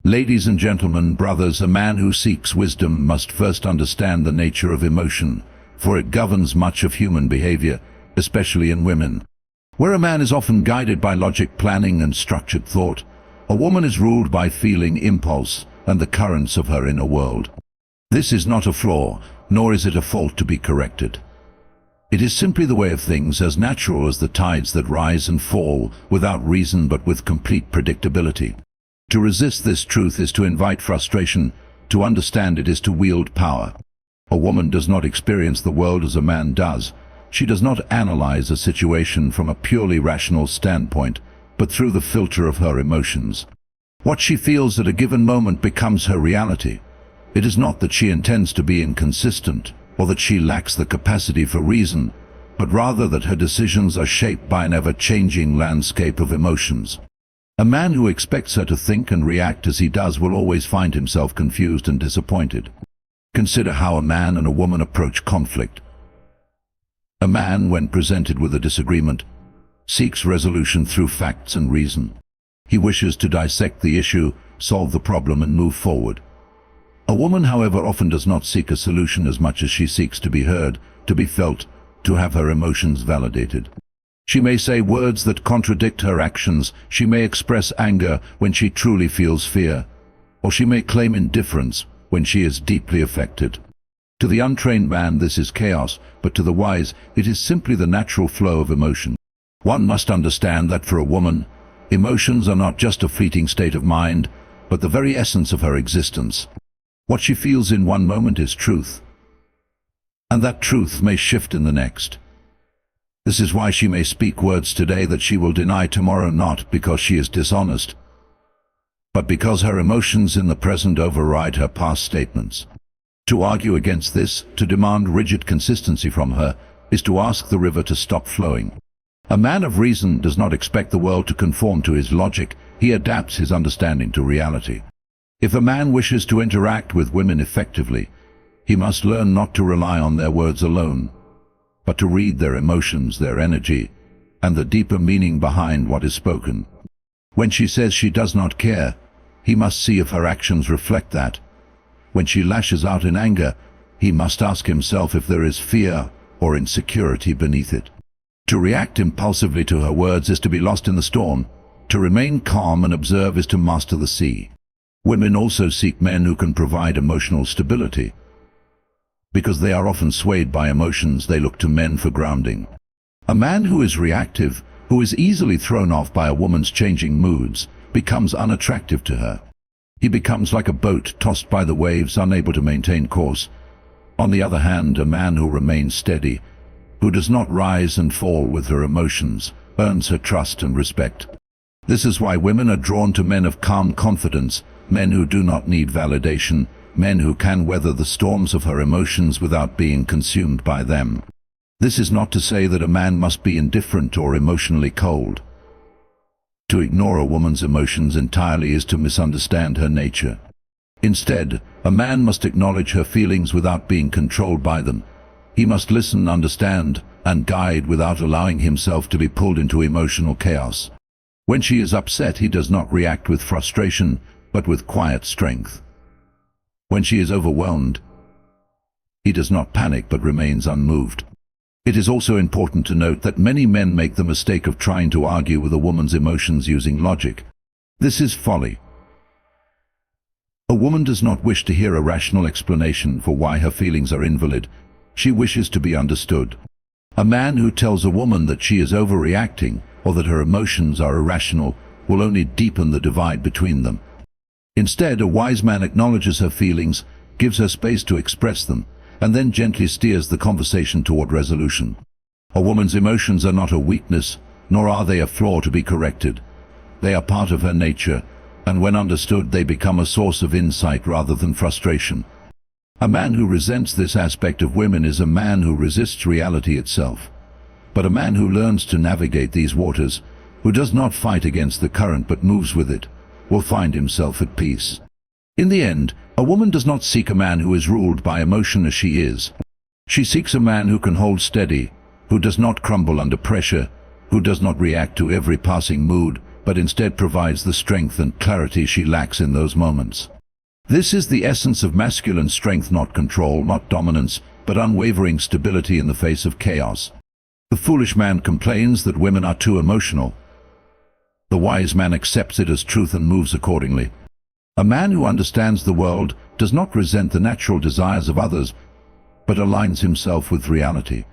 Ladies and gentlemen, brothers, a man who seeks wisdom must first understand the nature of emotion, for it governs much of human behavior, especially in women. Where a man is often guided by logic, planning, and structured thought, a woman is ruled by feeling, impulse, and the currents of her inner world. This is not a flaw, nor is it a fault to be corrected. It is simply the way of things, as natural as the tides that rise and fall, without reason but with complete predictability. To resist this truth is to invite frustration. To understand it is to wield power. A woman does not experience the world as a man does. She does not analyze a situation from a purely rational standpoint, but through the filter of her emotions. What she feels at a given moment becomes her reality. It is not that she intends to be inconsistent, or that she lacks the capacity for reason, but rather that her decisions are shaped by an ever-changing landscape of emotions. A man who expects her to think and react as he does will always find himself confused and disappointed. Consider how a man and a woman approach conflict. A man, when presented with a disagreement, seeks resolution through facts and reason. He wishes to dissect the issue, solve the problem, and move forward. A woman, however, often does not seek a solution as much as she seeks to be heard, to be felt, to have her emotions validated. She may say words that contradict her actions, she may express anger when she truly feels fear, or she may claim indifference when she is deeply affected. To the untrained man this is chaos, but to the wise it is simply the natural flow of emotion. One must understand that for a woman, emotions are not just a fleeting state of mind, but the very essence of her existence. What she feels in one moment is truth, and that truth may shift in the next. This is why she may speak words today that she will deny tomorrow, not because she is dishonest, but because her emotions in the present override her past statements. To argue against this, to demand rigid consistency from her, is to ask the river to stop flowing. A man of reason does not expect the world to conform to his logic, he adapts his understanding to reality. If a man wishes to interact with women effectively, he must learn not to rely on their words alone, but to read their emotions, their energy, and the deeper meaning behind what is spoken. When she says she does not care, he must see if her actions reflect that. When she lashes out in anger, he must ask himself if there is fear or insecurity beneath it. To react impulsively to her words is to be lost in the storm. To remain calm and observe is to master the sea. Women also seek men who can provide emotional stability. Because they are often swayed by emotions, they look to men for grounding. A man who is reactive, who is easily thrown off by a woman's changing moods, becomes unattractive to her. He becomes like a boat tossed by the waves, unable to maintain course. On the other hand, a man who remains steady, who does not rise and fall with her emotions, earns her trust and respect. This is why women are drawn to men of calm confidence, men who do not need validation, men who can weather the storms of her emotions without being consumed by them. This is not to say that a man must be indifferent or emotionally cold. To ignore a woman's emotions entirely is to misunderstand her nature. Instead, a man must acknowledge her feelings without being controlled by them. He must listen, understand, and guide without allowing himself to be pulled into emotional chaos. When she is upset, he does not react with frustration, but with quiet strength. When she is overwhelmed, he does not panic but remains unmoved. It is also important to note that many men make the mistake of trying to argue with a woman's emotions using logic. This is folly. A woman does not wish to hear a rational explanation for why her feelings are invalid. She wishes to be understood. A man who tells a woman that she is overreacting or that her emotions are irrational will only deepen the divide between them. Instead, a wise man acknowledges her feelings, gives her space to express them, and then gently steers the conversation toward resolution. A woman's emotions are not a weakness, nor are they a flaw to be corrected. They are part of her nature, and when understood they become a source of insight rather than frustration. A man who resents this aspect of women is a man who resists reality itself. But a man who learns to navigate these waters, who does not fight against the current but moves with it, will find himself at peace. In the end, a woman does not seek a man who is ruled by emotion as she is. She seeks a man who can hold steady, who does not crumble under pressure, who does not react to every passing mood, but instead provides the strength and clarity she lacks in those moments. This is the essence of masculine strength, not control, not dominance, but unwavering stability in the face of chaos. The foolish man complains that women are too emotional. The wise man accepts it as truth and moves accordingly. A man who understands the world does not resent the natural desires of others, but aligns himself with reality.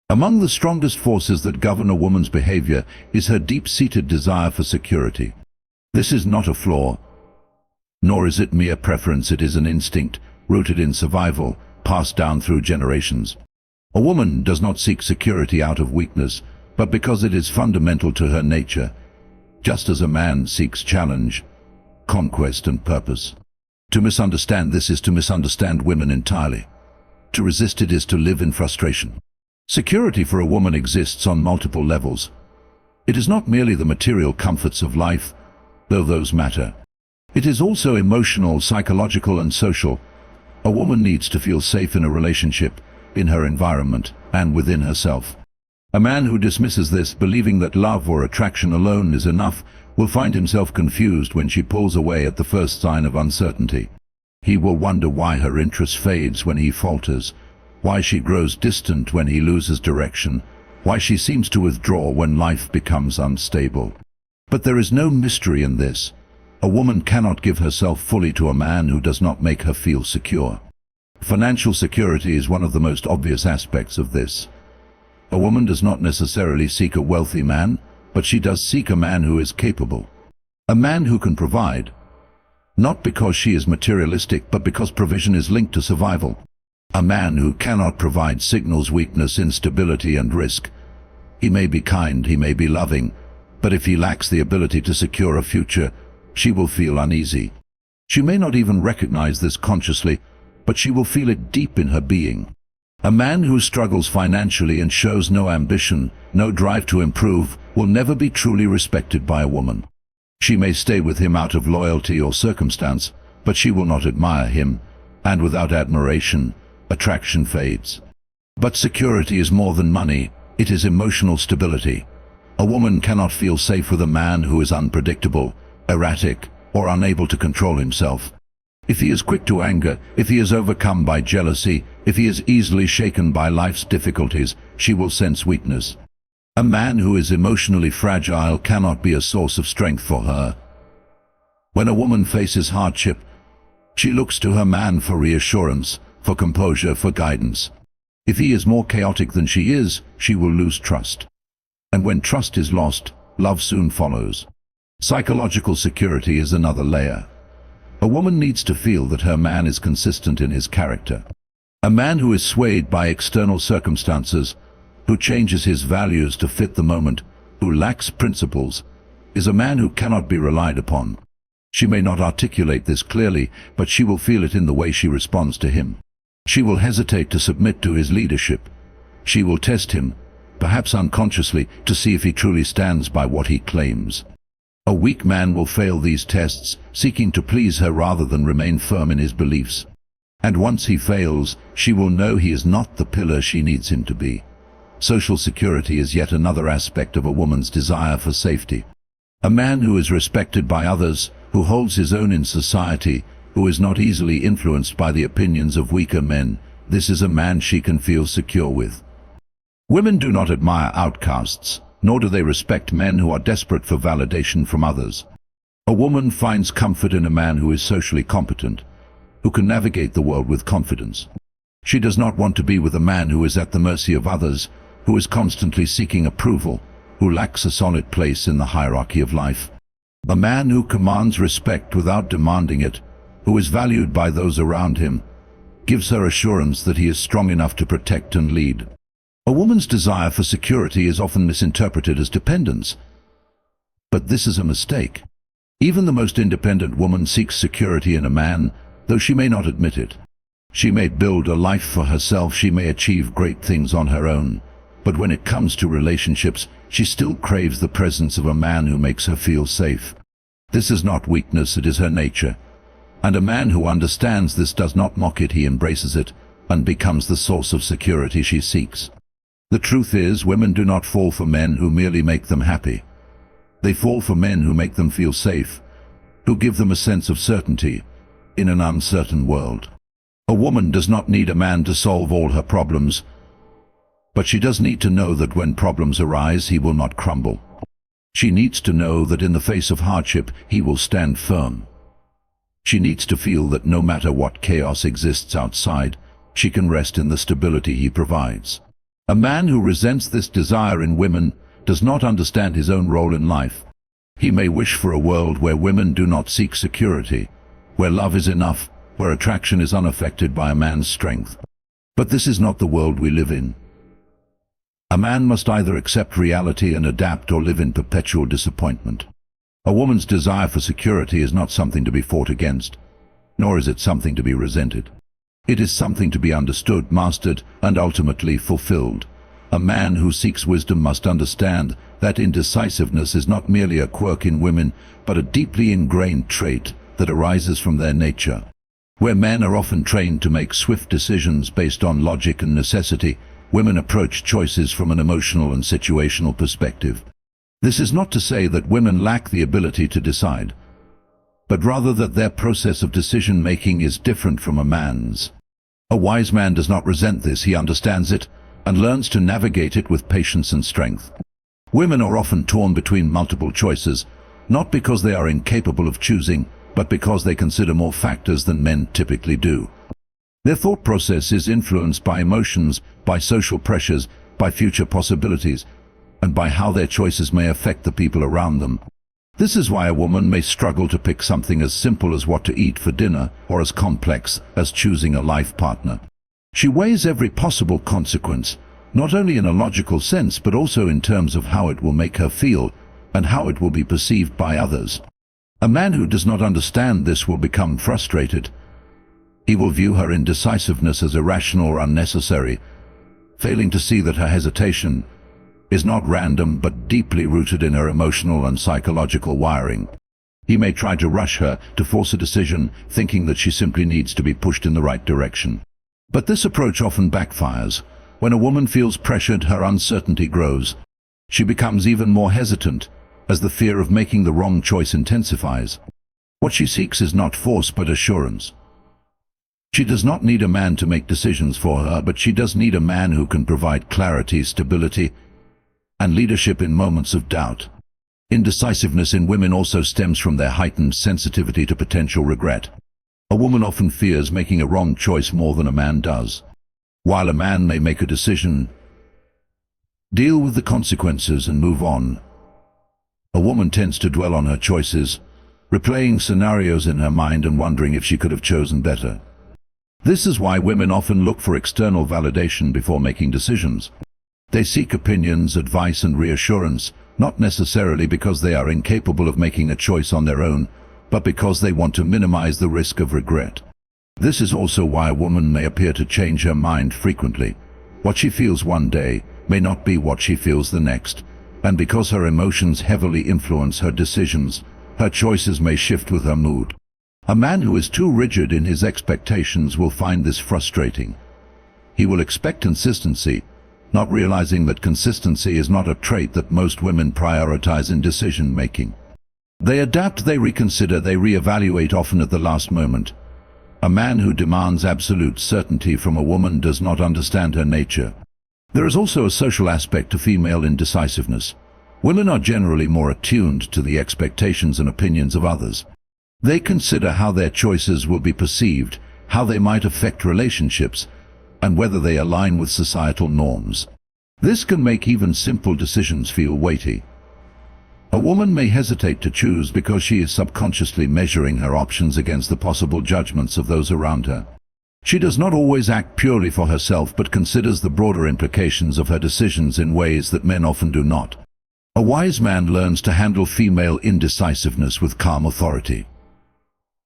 Among the strongest forces that govern a woman's behavior is her deep-seated desire for security. This is not a flaw, nor is it mere preference. It is an instinct rooted in survival, passed down through generations. A woman does not seek security out of weakness, but because it is fundamental to her nature, just as a man seeks challenge, conquest, and purpose. To misunderstand this is to misunderstand women entirely. To resist it is to live in frustration. Security for a woman exists on multiple levels. It is not merely the material comforts of life, though those matter. It is also emotional, psychological, and social. A woman needs to feel safe in a relationship, in her environment, and within herself. A man who dismisses this, believing that love or attraction alone is enough, will find himself confused when she pulls away at the first sign of uncertainty. He will wonder why her interest fades when he falters, why she grows distant when he loses direction, why she seems to withdraw when life becomes unstable. But there is no mystery in this. A woman cannot give herself fully to a man who does not make her feel secure. Financial security is one of the most obvious aspects of this. A woman does not necessarily seek a wealthy man, but she does seek a man who is capable. A man who can provide, not because she is materialistic, but because provision is linked to survival. A man who cannot provide signals weakness, instability, and risk. He may be kind, he may be loving, but if he lacks the ability to secure a future, she will feel uneasy. She may not even recognize this consciously, but she will feel it deep in her being. A man who struggles financially and shows no ambition, no drive to improve, will never be truly respected by a woman. She may stay with him out of loyalty or circumstance, but she will not admire him, and without admiration, attraction fades. But security is more than money, it is emotional stability. A woman cannot feel safe with a man who is unpredictable, erratic, or unable to control himself. If he is quick to anger, if he is overcome by jealousy, if he is easily shaken by life's difficulties, she will sense weakness. A man who is emotionally fragile cannot be a source of strength for her. When a woman faces hardship, she looks to her man for reassurance, for composure, for guidance. If he is more chaotic than she is, she will lose trust. And when trust is lost, love soon follows. Psychological security is another layer. A woman needs to feel that her man is consistent in his character. A man who is swayed by external circumstances, who changes his values to fit the moment, who lacks principles, is a man who cannot be relied upon. She may not articulate this clearly, but she will feel it in the way she responds to him. She will hesitate to submit to his leadership. She will test him, perhaps unconsciously, to see if he truly stands by what he claims. A weak man will fail these tests, seeking to please her rather than remain firm in his beliefs. And once he fails, she will know he is not the pillar she needs him to be. Social security is yet another aspect of a woman's desire for safety. A man who is respected by others, who holds his own in society, who is not easily influenced by the opinions of weaker men, this is a man she can feel secure with. Women do not admire outcasts, nor do they respect men who are desperate for validation from others. A woman finds comfort in a man who is socially competent, who can navigate the world with confidence. She does not want to be with a man who is at the mercy of others, who is constantly seeking approval, who lacks a solid place in the hierarchy of life. A man who commands respect without demanding it, who is valued by those around him, gives her assurance that he is strong enough to protect and lead. A woman's desire for security is often misinterpreted as dependence, but this is a mistake. Even the most independent woman seeks security in a man, though she may not admit it. She may build a life for herself, she may achieve great things on her own, but when it comes to relationships, she still craves the presence of a man who makes her feel safe. This is not weakness, it is her nature. And a man who understands this does not mock it, he embraces it, and becomes the source of security she seeks. The truth is, women do not fall for men who merely make them happy. They fall for men who make them feel safe, who give them a sense of certainty in an uncertain world. A woman does not need a man to solve all her problems, but she does need to know that when problems arise, he will not crumble. She needs to know that in the face of hardship, he will stand firm. She needs to feel that no matter what chaos exists outside, she can rest in the stability he provides. A man who resents this desire in women does not understand his own role in life. He may wish for a world where women do not seek security, where love is enough, where attraction is unaffected by a man's strength. But this is not the world we live in. A man must either accept reality and adapt or live in perpetual disappointment. A woman's desire for security is not something to be fought against, nor is it something to be resented. It is something to be understood, mastered, and ultimately fulfilled. A man who seeks wisdom must understand that indecisiveness is not merely a quirk in women, but a deeply ingrained trait that arises from their nature. Where men are often trained to make swift decisions based on logic and necessity, women approach choices from an emotional and situational perspective. This is not to say that women lack the ability to decide, but rather that their process of decision-making is different from a man's. A wise man does not resent this, he understands it and learns to navigate it with patience and strength. Women are often torn between multiple choices, not because they are incapable of choosing, but because they consider more factors than men typically do. Their thought process is influenced by emotions, by social pressures, by future possibilities, and by how their choices may affect the people around them. This is why a woman may struggle to pick something as simple as what to eat for dinner, or as complex as choosing a life partner. She weighs every possible consequence, not only in a logical sense, but also in terms of how it will make her feel and how it will be perceived by others. A man who does not understand this will become frustrated. He will view her indecisiveness as irrational or unnecessary, failing to see that her hesitation is not random but deeply rooted in her emotional and psychological wiring. He may try to rush her, to force a decision, thinking that she simply needs to be pushed in the right direction. But this approach often backfires. When a woman feels pressured, her uncertainty grows. She becomes even more hesitant, as the fear of making the wrong choice intensifies. What she seeks is not force but assurance. She does not need a man to make decisions for her, but she does need a man who can provide clarity, stability, and leadership in moments of doubt. Indecisiveness in women also stems from their heightened sensitivity to potential regret. A woman often fears making a wrong choice more than a man does. While a man may make a decision, deal with the consequences and move on, a woman tends to dwell on her choices, replaying scenarios in her mind and wondering if she could have chosen better. This is why women often look for external validation before making decisions. They seek opinions, advice, and reassurance, not necessarily because they are incapable of making a choice on their own, but because they want to minimize the risk of regret. This is also why a woman may appear to change her mind frequently. What she feels one day may not be what she feels the next, and because her emotions heavily influence her decisions, her choices may shift with her mood. A man who is too rigid in his expectations will find this frustrating. He will expect consistency, not realizing that consistency is not a trait that most women prioritize in decision-making. They adapt, they reconsider, they reevaluate, often at the last moment. A man who demands absolute certainty from a woman does not understand her nature. There is also a social aspect to female indecisiveness. Women are generally more attuned to the expectations and opinions of others. They consider how their choices will be perceived, how they might affect relationships, and whether they align with societal norms. This can make even simple decisions feel weighty. A woman may hesitate to choose because she is subconsciously measuring her options against the possible judgments of those around her. She does not always act purely for herself, but considers the broader implications of her decisions in ways that men often do not. A wise man learns to handle female indecisiveness with calm authority.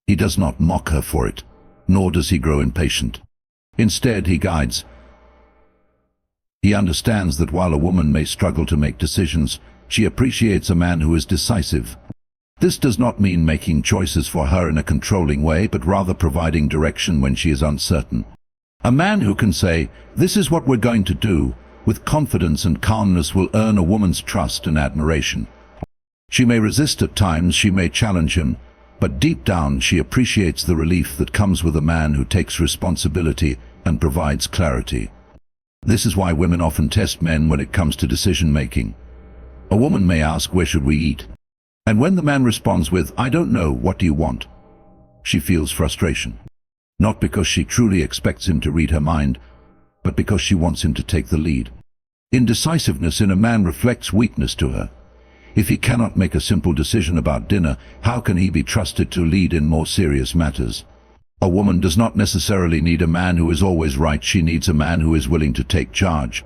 He does not mock her for it, nor does he grow impatient. Instead, he guides. He understands that while a woman may struggle to make decisions, she appreciates a man who is decisive. This does not mean making choices for her in a controlling way, but rather providing direction when she is uncertain. A man who can say, "This is what we're going to do," with confidence and calmness will earn a woman's trust and admiration. She may resist at times, she may challenge him, but deep down she appreciates the relief that comes with a man who takes responsibility and provides clarity. This is why women often test men when it comes to decision-making. A woman may ask, "Where should we eat?" And when the man responds with, "I don't know, what do you want?" she feels frustration. Not because she truly expects him to read her mind, but because she wants him to take the lead. Indecisiveness in a man reflects weakness to her. If he cannot make a simple decision about dinner, how can he be trusted to lead in more serious matters? A woman does not necessarily need a man who is always right, she needs a man who is willing to take charge.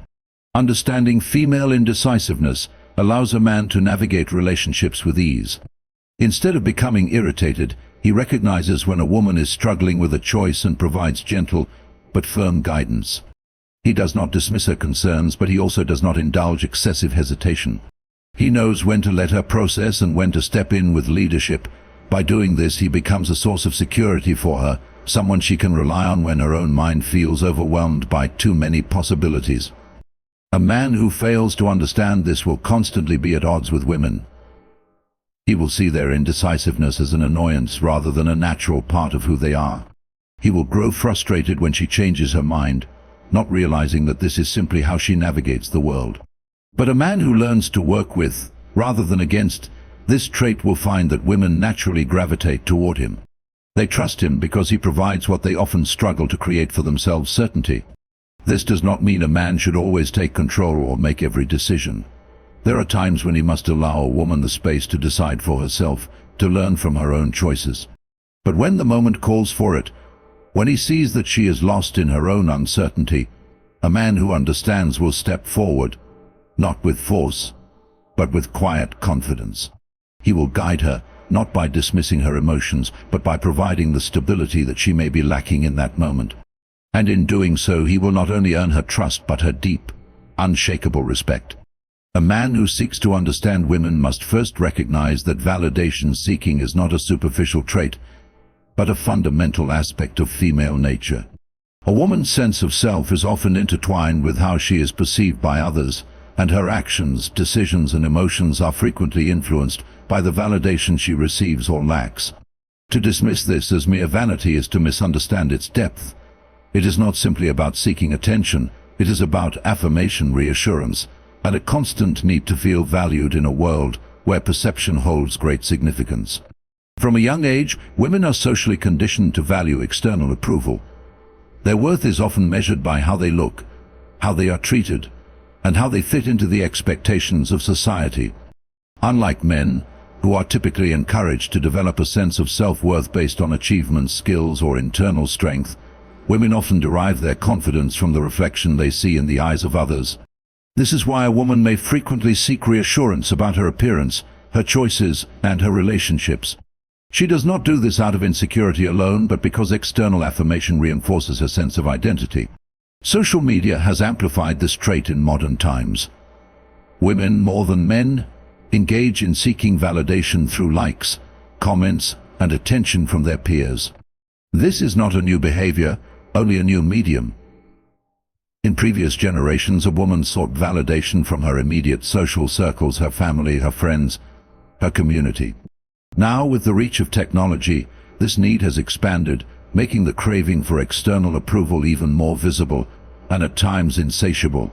Understanding female indecisiveness allows a man to navigate relationships with ease. Instead of becoming irritated, he recognizes when a woman is struggling with a choice and provides gentle but firm guidance. He does not dismiss her concerns, but he also does not indulge excessive hesitation. He knows when to let her process and when to step in with leadership. By doing this, he becomes a source of security for her, someone she can rely on when her own mind feels overwhelmed by too many possibilities. A man who fails to understand this will constantly be at odds with women. He will see their indecisiveness as an annoyance rather than a natural part of who they are. He will grow frustrated when she changes her mind, not realizing that this is simply how she navigates the world. But a man who learns to work with, rather than against, this trait will find that women naturally gravitate toward him. They trust him because he provides what they often struggle to create for themselves: certainty. This does not mean a man should always take control or make every decision. There are times when he must allow a woman the space to decide for herself, to learn from her own choices. But when the moment calls for it, when he sees that she is lost in her own uncertainty, a man who understands will step forward, not with force, but with quiet confidence. He will guide her, not by dismissing her emotions, but by providing the stability that she may be lacking in that moment. And in doing so, he will not only earn her trust, but her deep, unshakable respect. A man who seeks to understand women must first recognize that validation seeking is not a superficial trait, but a fundamental aspect of female nature. A woman's sense of self is often intertwined with how she is perceived by others, and her actions, decisions, and emotions are frequently influenced by the validation she receives or lacks. To dismiss this as mere vanity is to misunderstand its depth. It is not simply about seeking attention, it is about affirmation, reassurance, and a constant need to feel valued in a world where perception holds great significance. From a young age, women are socially conditioned to value external approval. Their worth is often measured by how they look, how they are treated, and how they fit into the expectations of society. Unlike men, who are typically encouraged to develop a sense of self-worth based on achievements, skills, or internal strength, women often derive their confidence from the reflection they see in the eyes of others. This is why a woman may frequently seek reassurance about her appearance, her choices, and her relationships. She does not do this out of insecurity alone, but because external affirmation reinforces her sense of identity. Social media has amplified this trait in modern times. Women, more than men, engage in seeking validation through likes, comments, and attention from their peers. This is not a new behavior, only a new medium. In previous generations, a woman sought validation from her immediate social circles, her family, her friends, her community. Now, with the reach of technology, this need has expanded, making the craving for external approval even more visible and at times insatiable.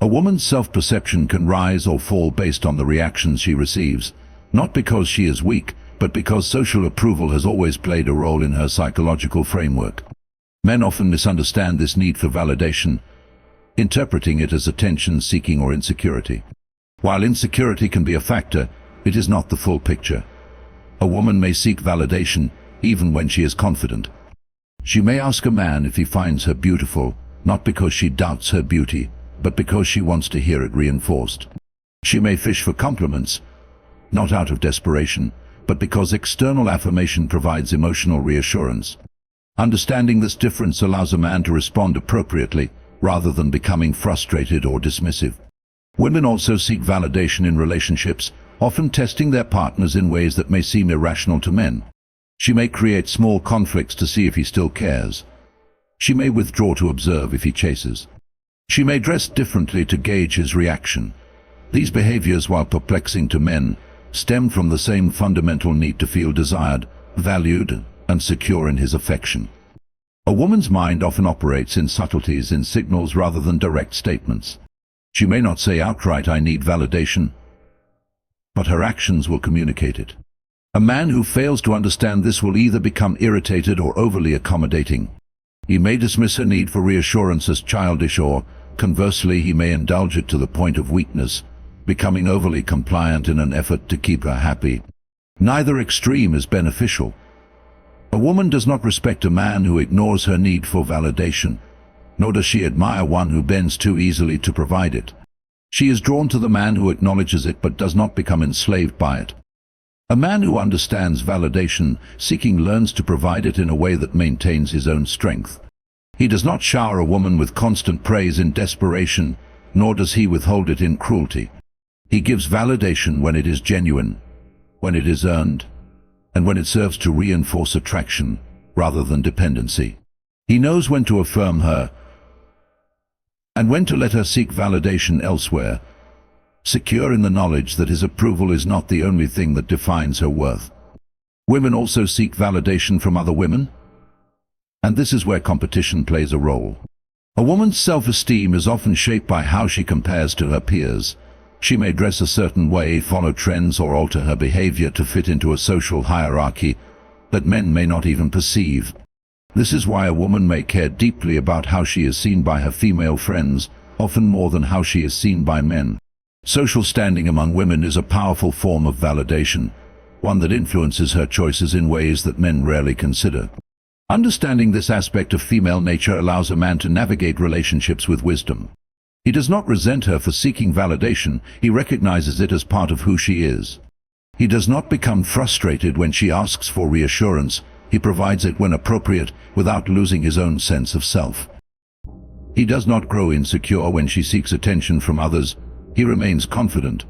A woman's self-perception can rise or fall based on the reactions she receives, not because she is weak, but because social approval has always played a role in her psychological framework. Men often misunderstand this need for validation, interpreting it as attention-seeking or insecurity. While insecurity can be a factor, it is not the full picture. A woman may seek validation even when she is confident. She may ask a man if he finds her beautiful, not because she doubts her beauty, but because she wants to hear it reinforced. She may fish for compliments, not out of desperation, but because external affirmation provides emotional reassurance. Understanding this difference allows a man to respond appropriately, rather than becoming frustrated or dismissive. Women also seek validation in relationships, often testing their partners in ways that may seem irrational to men. She may create small conflicts to see if he still cares. She may withdraw to observe if he chases. She may dress differently to gauge his reaction. These behaviors, while perplexing to men, stem from the same fundamental need to feel desired, valued, and secure in his affection. A woman's mind often operates in subtleties, in signals rather than direct statements. She may not say outright, "I need validation," but her actions will communicate it. A man who fails to understand this will either become irritated or overly accommodating. He may dismiss her need for reassurance as childish, or, conversely, he may indulge it to the point of weakness, becoming overly compliant in an effort to keep her happy. Neither extreme is beneficial. A woman does not respect a man who ignores her need for validation, nor does she admire one who bends too easily to provide it. She is drawn to the man who acknowledges it but does not become enslaved by it. A man who understands validation seeking learns to provide it in a way that maintains his own strength. He does not shower a woman with constant praise in desperation, nor does he withhold it in cruelty. He gives validation when it is genuine, when it is earned, and when it serves to reinforce attraction rather than dependency. He knows when to affirm her and when to let her seek validation elsewhere, secure in the knowledge that his approval is not the only thing that defines her worth. Women also seek validation from other women, and this is where competition plays a role. A woman's self-esteem is often shaped by how she compares to her peers. She may dress a certain way, follow trends, or alter her behavior to fit into a social hierarchy that men may not even perceive. This is why a woman may care deeply about how she is seen by her female friends, often more than how she is seen by men. Social standing among women is a powerful form of validation, one that influences her choices in ways that men rarely consider. Understanding this aspect of female nature allows a man to navigate relationships with wisdom. He does not resent her for seeking validation, he recognizes it as part of who she is. He does not become frustrated when she asks for reassurance, he provides it when appropriate, without losing his own sense of self. He does not grow insecure when she seeks attention from others, he remains confident,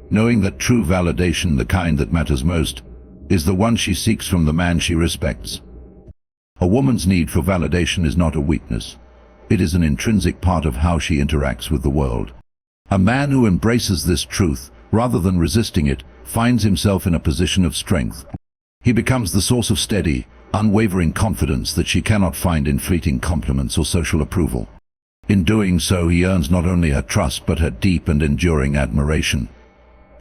knowing that true validation, the kind that matters most, is the one she seeks from the man she respects. A woman's need for validation is not a weakness. It is an intrinsic part of how she interacts with the world. A man who embraces this truth, rather than resisting it, finds himself in a position of strength. He becomes the source of steady, unwavering confidence that she cannot find in fleeting compliments or social approval. In doing so, he earns not only her trust but her deep and enduring admiration.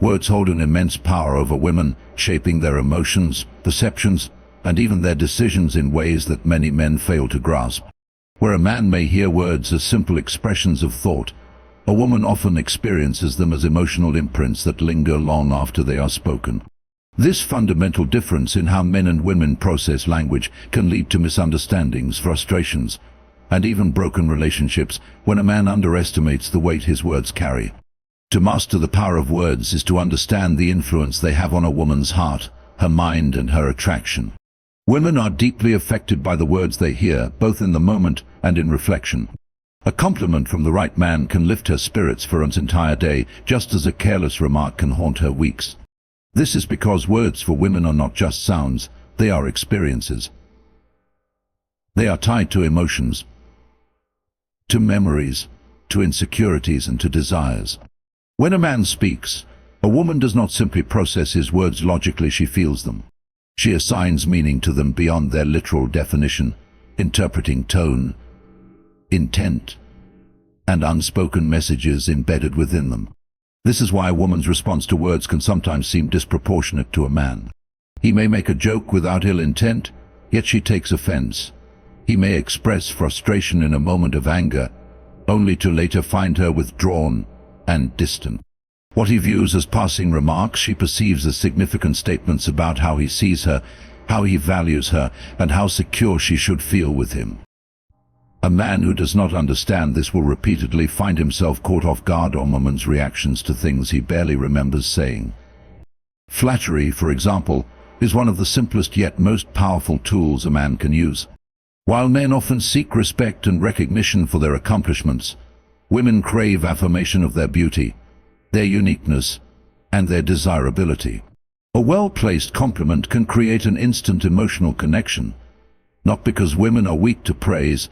Words hold an immense power over women, shaping their emotions, perceptions, and even their decisions in ways that many men fail to grasp. Where a man may hear words as simple expressions of thought, a woman often experiences them as emotional imprints that linger long after they are spoken. This fundamental difference in how men and women process language can lead to misunderstandings, frustrations, and even broken relationships when a man underestimates the weight his words carry. To master the power of words is to understand the influence they have on a woman's heart, her mind, and her attraction. Women are deeply affected by the words they hear, both in the moment and in reflection. A compliment from the right man can lift her spirits for an entire day, just as a careless remark can haunt her weeks. This is because words for women are not just sounds, they are experiences. They are tied to emotions, to memories, to insecurities, and to desires. When a man speaks, a woman does not simply process his words logically, she feels them. She assigns meaning to them beyond their literal definition, interpreting tone, intent, and unspoken messages embedded within them. This is why a woman's response to words can sometimes seem disproportionate to a man. He may make a joke without ill intent, yet she takes offense. He may express frustration in a moment of anger, only to later find her withdrawn and distant. What he views as passing remarks, she perceives as significant statements about how he sees her, how he values her, and how secure she should feel with him. A man who does not understand this will repeatedly find himself caught off guard on women's reactions to things he barely remembers saying. Flattery, for example, is one of the simplest yet most powerful tools a man can use. While men often seek respect and recognition for their accomplishments, women crave affirmation of their beauty, their uniqueness, and their desirability. A well-placed compliment can create an instant emotional connection, not because women are weak to praise,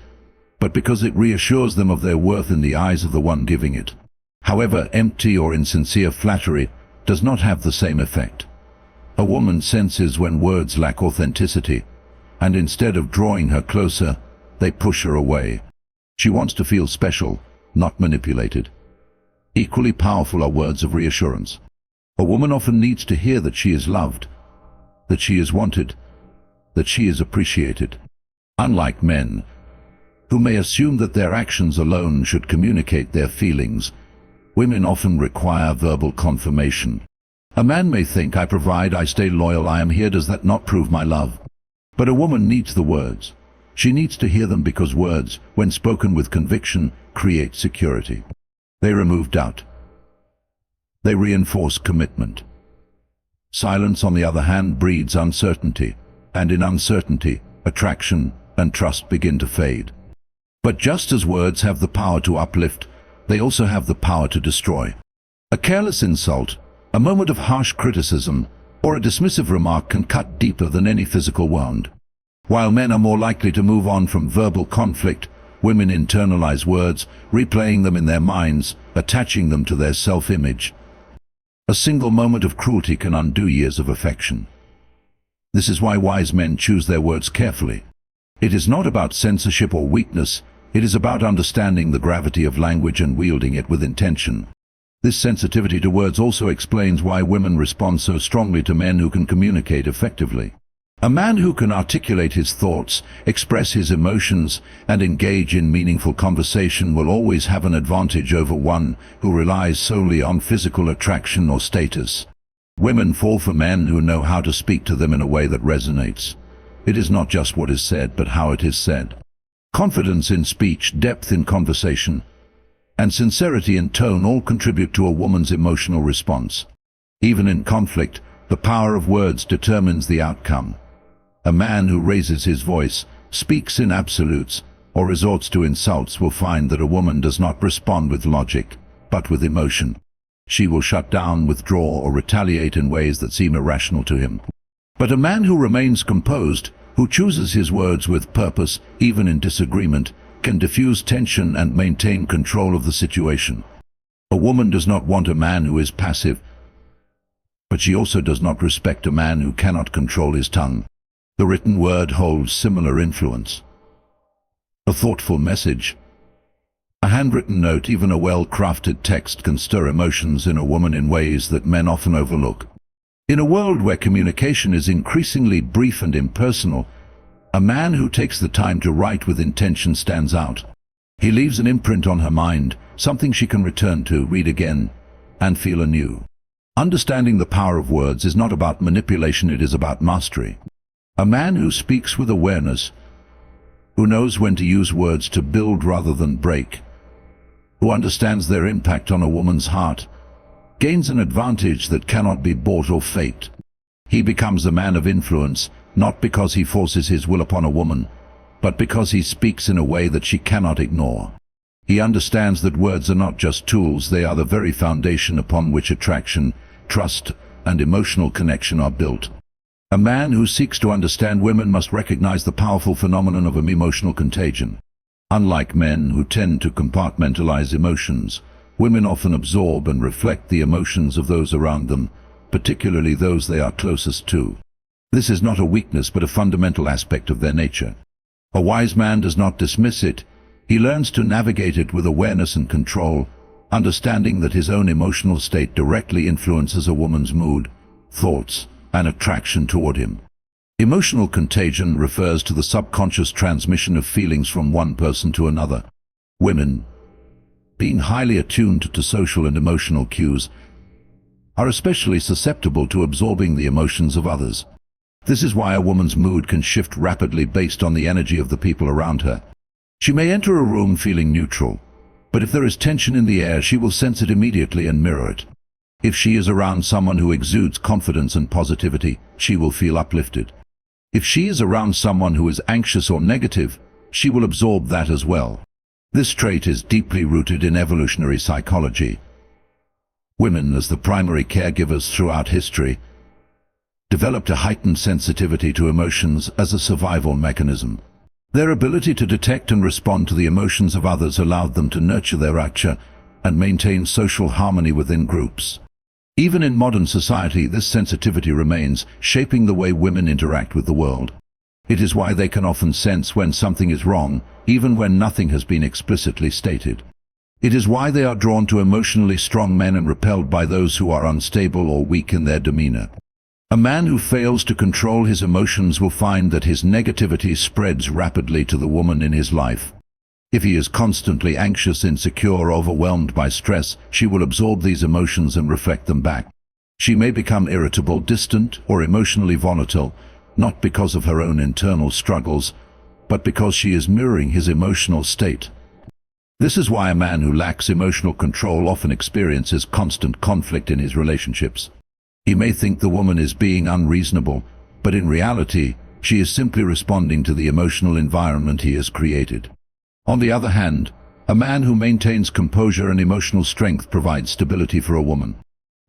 but because it reassures them of their worth in the eyes of the one giving it. However, empty or insincere flattery does not have the same effect. A woman senses when words lack authenticity, and instead of drawing her closer, they push her away. She wants to feel special, not manipulated. Equally powerful are words of reassurance. A woman often needs to hear that she is loved, that she is wanted, that she is appreciated. Unlike men, who may assume that their actions alone should communicate their feelings, women often require verbal confirmation. A man may think, "I provide, I stay loyal, I am here, does that not prove my love?" But a woman needs the words. She needs to hear them because words, when spoken with conviction, create security. They remove doubt. They reinforce commitment. Silence, on the other hand, breeds uncertainty, and in uncertainty, attraction and trust begin to fade. But just as words have the power to uplift, they also have the power to destroy. A careless insult, a moment of harsh criticism, or a dismissive remark can cut deeper than any physical wound. While men are more likely to move on from verbal conflict, women internalize words, replaying them in their minds, attaching them to their self-image. A single moment of cruelty can undo years of affection. This is why wise men choose their words carefully. It is not about censorship or weakness, it is about understanding the gravity of language and wielding it with intention. This sensitivity to words also explains why women respond so strongly to men who can communicate effectively. A man who can articulate his thoughts, express his emotions, and engage in meaningful conversation will always have an advantage over one who relies solely on physical attraction or status. Women fall for men who know how to speak to them in a way that resonates. It is not just what is said, but how it is said. Confidence in speech, depth in conversation, and sincerity in tone all contribute to a woman's emotional response. Even in conflict, the power of words determines the outcome. A man who raises his voice, speaks in absolutes, or resorts to insults will find that a woman does not respond with logic, but with emotion. She will shut down, withdraw, or retaliate in ways that seem irrational to him. But a man who remains composed, who chooses his words with purpose, even in disagreement, can diffuse tension and maintain control of the situation. A woman does not want a man who is passive, but she also does not respect a man who cannot control his tongue. The written word holds similar influence. A thoughtful message, a handwritten note, even a well-crafted text can stir emotions in a woman in ways that men often overlook. In a world where communication is increasingly brief and impersonal, a man who takes the time to write with intention stands out. He leaves an imprint on her mind, something she can return to, read again, and feel anew. Understanding the power of words is not about manipulation, it is about mastery. A man who speaks with awareness, who knows when to use words to build rather than break, who understands their impact on a woman's heart, gains an advantage that cannot be bought or faked. He becomes a man of influence, not because he forces his will upon a woman, but because he speaks in a way that she cannot ignore. He understands that words are not just tools, they are the very foundation upon which attraction, trust, and emotional connection are built. A man who seeks to understand women must recognize the powerful phenomenon of emotional contagion. Unlike men who tend to compartmentalize emotions, women often absorb and reflect the emotions of those around them, particularly those they are closest to. This is not a weakness but a fundamental aspect of their nature. A wise man does not dismiss it, he learns to navigate it with awareness and control, understanding that his own emotional state directly influences a woman's mood, thoughts, and attraction toward him. Emotional contagion refers to the subconscious transmission of feelings from one person to another. Women, being highly attuned to social and emotional cues, are especially susceptible to absorbing the emotions of others. This is why a woman's mood can shift rapidly based on the energy of the people around her. She may enter a room feeling neutral, but if there is tension in the air, she will sense it immediately and mirror it. If she is around someone who exudes confidence and positivity, she will feel uplifted. If she is around someone who is anxious or negative, she will absorb that as well. This trait is deeply rooted in evolutionary psychology. Women, as the primary caregivers throughout history, developed a heightened sensitivity to emotions as a survival mechanism. Their ability to detect and respond to the emotions of others allowed them to nurture their nature and maintain social harmony within groups. Even in modern society, this sensitivity remains, shaping the way women interact with the world. It is why they can often sense when something is wrong, even when nothing has been explicitly stated. It is why they are drawn to emotionally strong men and repelled by those who are unstable or weak in their demeanor. A man who fails to control his emotions will find that his negativity spreads rapidly to the woman in his life. If he is constantly anxious, insecure, or overwhelmed by stress, she will absorb these emotions and reflect them back. She may become irritable, distant, or emotionally volatile, not because of her own internal struggles, but because she is mirroring his emotional state. This is why a man who lacks emotional control often experiences constant conflict in his relationships. He may think the woman is being unreasonable, but in reality, she is simply responding to the emotional environment he has created. On the other hand, a man who maintains composure and emotional strength provides stability for a woman.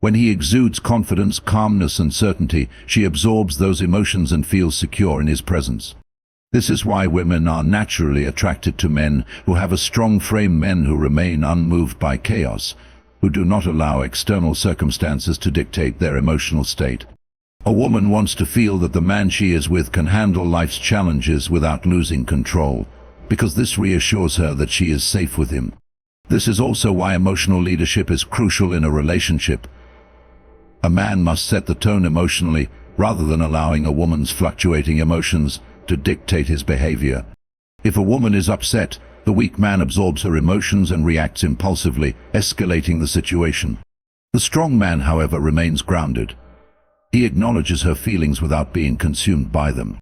When he exudes confidence, calmness, and certainty, she absorbs those emotions and feels secure in his presence. This is why women are naturally attracted to men who have a strong frame, men who remain unmoved by chaos, who do not allow external circumstances to dictate their emotional state. A woman wants to feel that the man she is with can handle life's challenges without losing control, because this reassures her that she is safe with him. This is also why emotional leadership is crucial in a relationship. A man must set the tone emotionally, rather than allowing a woman's fluctuating emotions to dictate his behavior. If a woman is upset, the weak man absorbs her emotions and reacts impulsively, escalating the situation. The strong man, however, remains grounded. He acknowledges her feelings without being consumed by them.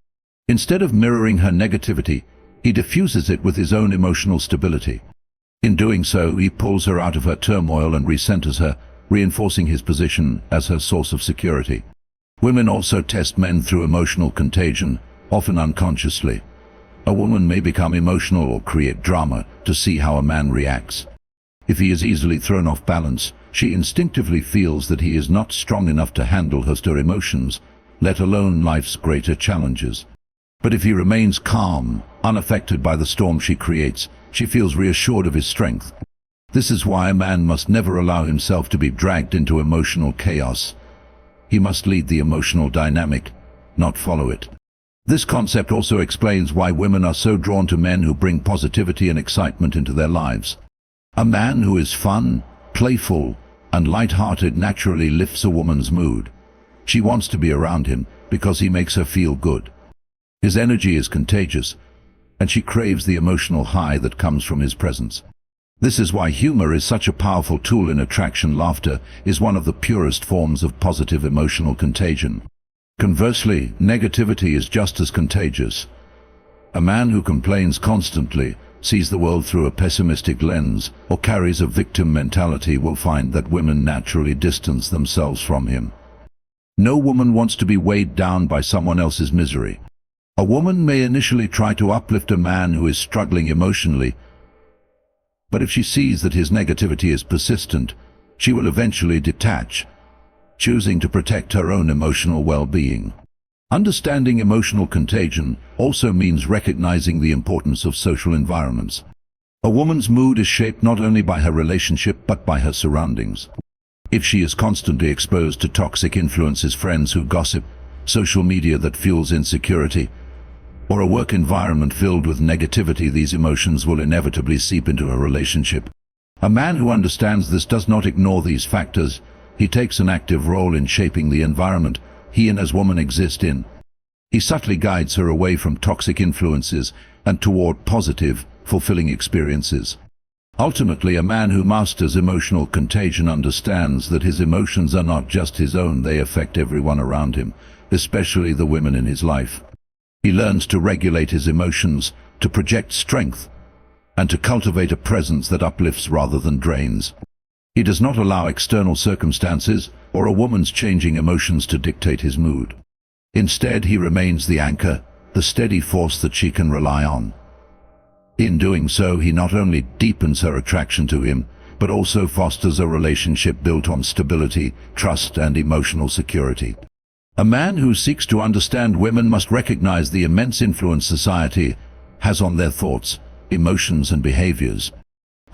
Instead of mirroring her negativity, he diffuses it with his own emotional stability. In doing so, he pulls her out of her turmoil and recenters her, reinforcing his position as her source of security. Women also test men through emotional contagion, often unconsciously. A woman may become emotional or create drama to see how a man reacts. If he is easily thrown off balance, she instinctively feels that he is not strong enough to handle her emotions, let alone life's greater challenges. But if he remains calm, unaffected by the storm she creates, she feels reassured of his strength. This is why a man must never allow himself to be dragged into emotional chaos. He must lead the emotional dynamic, not follow it. This concept also explains why women are so drawn to men who bring positivity and excitement into their lives. A man who is fun, playful, and light-hearted naturally lifts a woman's mood. She wants to be around him because he makes her feel good. His energy is contagious, and she craves the emotional high that comes from his presence. This is why humor is such a powerful tool in attraction. Laughter is one of the purest forms of positive emotional contagion. Conversely, negativity is just as contagious. A man who complains constantly, sees the world through a pessimistic lens, or carries a victim mentality will find that women naturally distance themselves from him. No woman wants to be weighed down by someone else's misery. A woman may initially try to uplift a man who is struggling emotionally, but if she sees that his negativity is persistent, she will eventually detach, choosing to protect her own emotional well-being. Understanding emotional contagion also means recognizing the importance of social environments. A woman's mood is shaped not only by her relationship but by her surroundings. If she is constantly exposed to toxic influences, friends who gossip, social media that fuels insecurity, or a work environment filled with negativity, these emotions will inevitably seep into her relationship. A man who understands this does not ignore these factors. He takes an active role in shaping the environment he and his woman exist in. He subtly guides her away from toxic influences and toward positive, fulfilling experiences. Ultimately, a man who masters emotional contagion understands that his emotions are not just his own, they affect everyone around him, especially the women in his life. He learns to regulate his emotions, to project strength, and to cultivate a presence that uplifts rather than drains. He does not allow external circumstances or a woman's changing emotions to dictate his mood. Instead, he remains the anchor, the steady force that she can rely on. In doing so, he not only deepens her attraction to him, but also fosters a relationship built on stability, trust, and emotional security. A man who seeks to understand women must recognize the immense influence society has on their thoughts, emotions, and behaviors.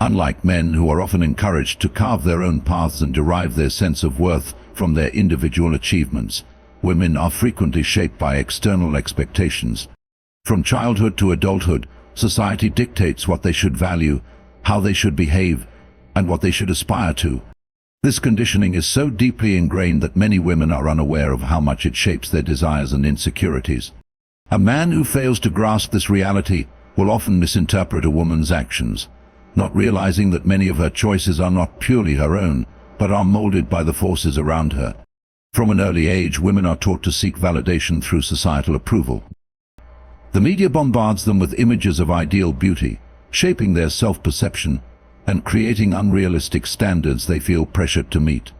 Unlike men who are often encouraged to carve their own paths and derive their sense of worth from their individual achievements. Women are frequently shaped by external expectations. From childhood to adulthood, society dictates what they should value, how they should behave, and what they should aspire to. This conditioning is so deeply ingrained that many women are unaware of how much it shapes their desires and insecurities. A man who fails to grasp this reality will often misinterpret a woman's actions, not realizing that many of her choices are not purely her own, but are molded by the forces around her. From an early age, women are taught to seek validation through societal approval. The media bombards them with images of ideal beauty, shaping their self-perception and creating unrealistic standards they feel pressured to meet.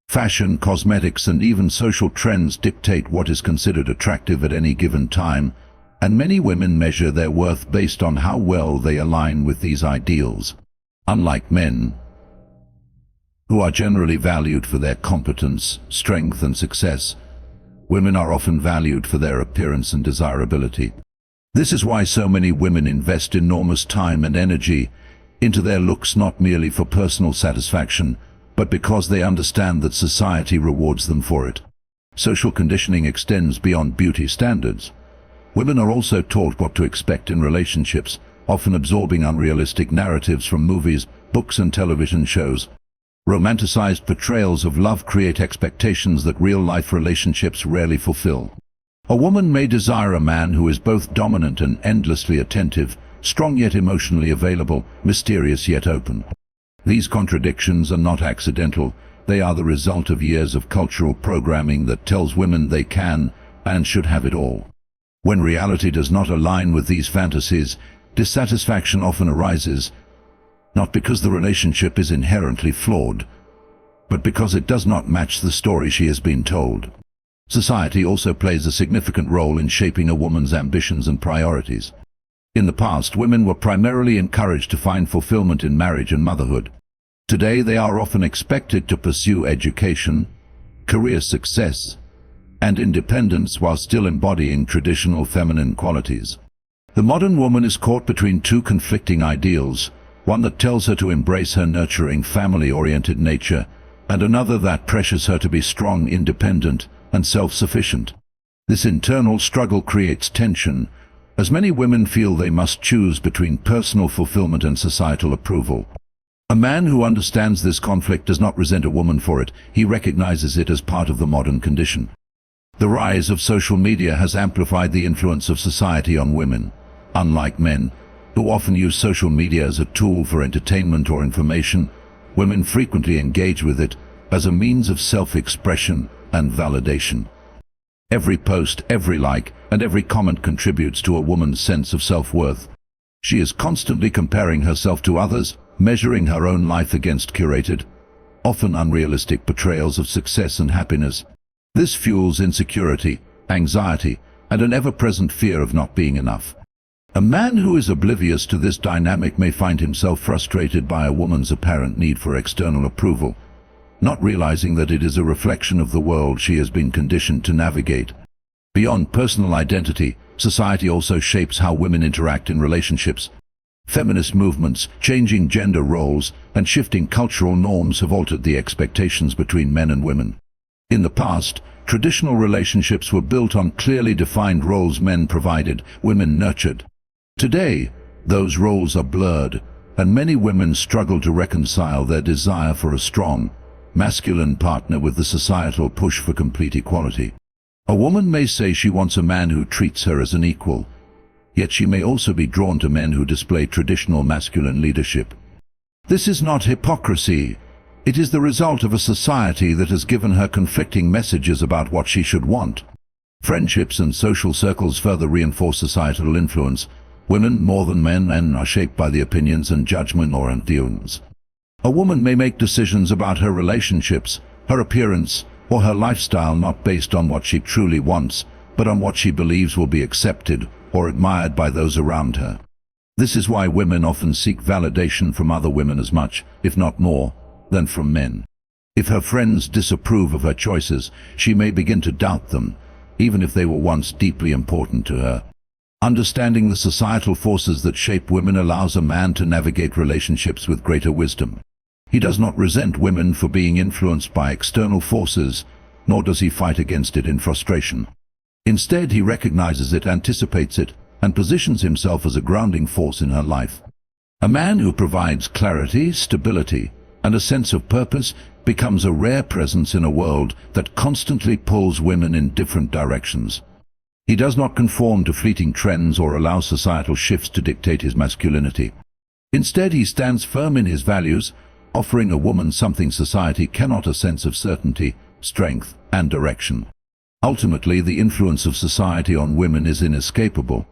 Fashion, cosmetics, and even social trends dictate what is considered attractive at any given time, and many women measure their worth based on how well they align with these ideals. Unlike men, who are generally valued for their competence, strength, and success, women are often valued for their appearance and desirability. This is why so many women invest enormous time and energy into their looks, not merely for personal satisfaction, but because they understand that society rewards them for it. Social conditioning extends beyond beauty standards. Women are also taught what to expect in relationships, often absorbing unrealistic narratives from movies, books, and television shows. Romanticized portrayals of love create expectations that real-life relationships rarely fulfill. A woman may desire a man who is both dominant and endlessly attentive, strong yet emotionally available, mysterious yet open. These contradictions are not accidental. They are the result of years of cultural programming that tells women they can and should have it all. When reality does not align with these fantasies, dissatisfaction often arises, not because the relationship is inherently flawed, but because it does not match the story she has been told. Society also plays a significant role in shaping a woman's ambitions and priorities. In the past, women were primarily encouraged to find fulfillment in marriage and motherhood. Today, they are often expected to pursue education, career success, and independence while still embodying traditional feminine qualities. The modern woman is caught between two conflicting ideals, one that tells her to embrace her nurturing, family-oriented nature, and another that pressures her to be strong, independent, and self-sufficient. This internal struggle creates tension, as many women feel they must choose between personal fulfillment and societal approval. A man who understands this conflict does not resent a woman for it. He recognizes it as part of the modern condition. The rise of social media has amplified the influence of society on women. Unlike men, who often use social media as a tool for entertainment or information, women frequently engage with it as a means of self-expression and validation. Every post, every like, and every comment contributes to a woman's sense of self-worth. She is constantly comparing herself to others, measuring her own life against curated, often unrealistic portrayals of success and happiness. This fuels insecurity, anxiety, and an ever-present fear of not being enough. A man who is oblivious to this dynamic may find himself frustrated by a woman's apparent need for external approval, not realizing that it is a reflection of the world she has been conditioned to navigate. Beyond personal identity, society also shapes how women interact in relationships. Feminist movements, changing gender roles, and shifting cultural norms have altered the expectations between men and women. In the past, traditional relationships were built on clearly defined roles: men provided, women nurtured. Today, those roles are blurred, and many women struggle to reconcile their desire for a strong, masculine partner with the societal push for complete equality. A woman may say she wants a man who treats her as an equal, yet she may also be drawn to men who display traditional masculine leadership. This is not hypocrisy. It is the result of a society that has given her conflicting messages about what she should want. Friendships and social circles further reinforce societal influence. Women, more than men, are shaped by the opinions and judgment or ideals. A woman may make decisions about her relationships, her appearance, or her lifestyle not based on what she truly wants, but on what she believes will be accepted or admired by those around her. This is why women often seek validation from other women as much, if not more, than from men. If her friends disapprove of her choices, she may begin to doubt them, even if they were once deeply important to her. Understanding the societal forces that shape women allows a man to navigate relationships with greater wisdom. He does not resent women for being influenced by external forces, nor does he fight against it in frustration. Instead, he recognizes it, anticipates it, and positions himself as a grounding force in her life. A man who provides clarity, stability, and a sense of purpose becomes a rare presence in a world that constantly pulls women in different directions. He does not conform to fleeting trends or allow societal shifts to dictate his masculinity. Instead, he stands firm in his values, offering a woman something society cannot: a sense of certainty, strength, and direction. Ultimately, the influence of society on women is inescapable.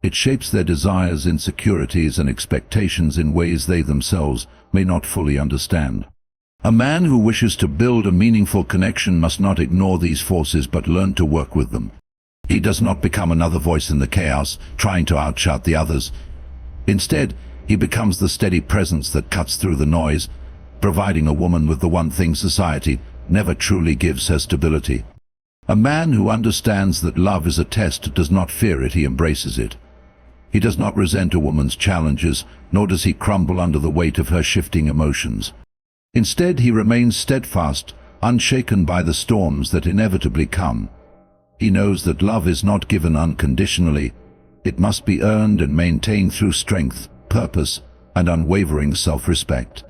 It shapes their desires, insecurities, and expectations in ways they themselves may not fully understand. A man who wishes to build a meaningful connection must not ignore these forces but learn to work with them. He does not become another voice in the chaos, trying to outshout the others. Instead, he becomes the steady presence that cuts through the noise, providing a woman with the one thing society never truly gives her: stability. A man who understands that love is a test does not fear it, he embraces it. He does not resent a woman's challenges, nor does he crumble under the weight of her shifting emotions. Instead, he remains steadfast, unshaken by the storms that inevitably come. He knows that love is not given unconditionally. It must be earned and maintained through strength, purpose, and unwavering self-respect.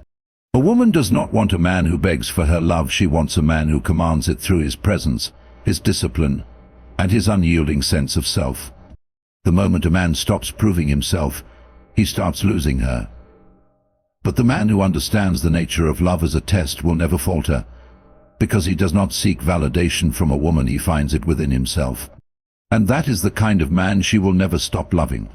A woman does not want a man who begs for her love. She wants a man who commands it through his presence, his discipline, and his unyielding sense of self. The moment a man stops proving himself, he starts losing her. But the man who understands the nature of love as a test will never falter, because he does not seek validation from a woman, he finds it within himself. And that is the kind of man she will never stop loving.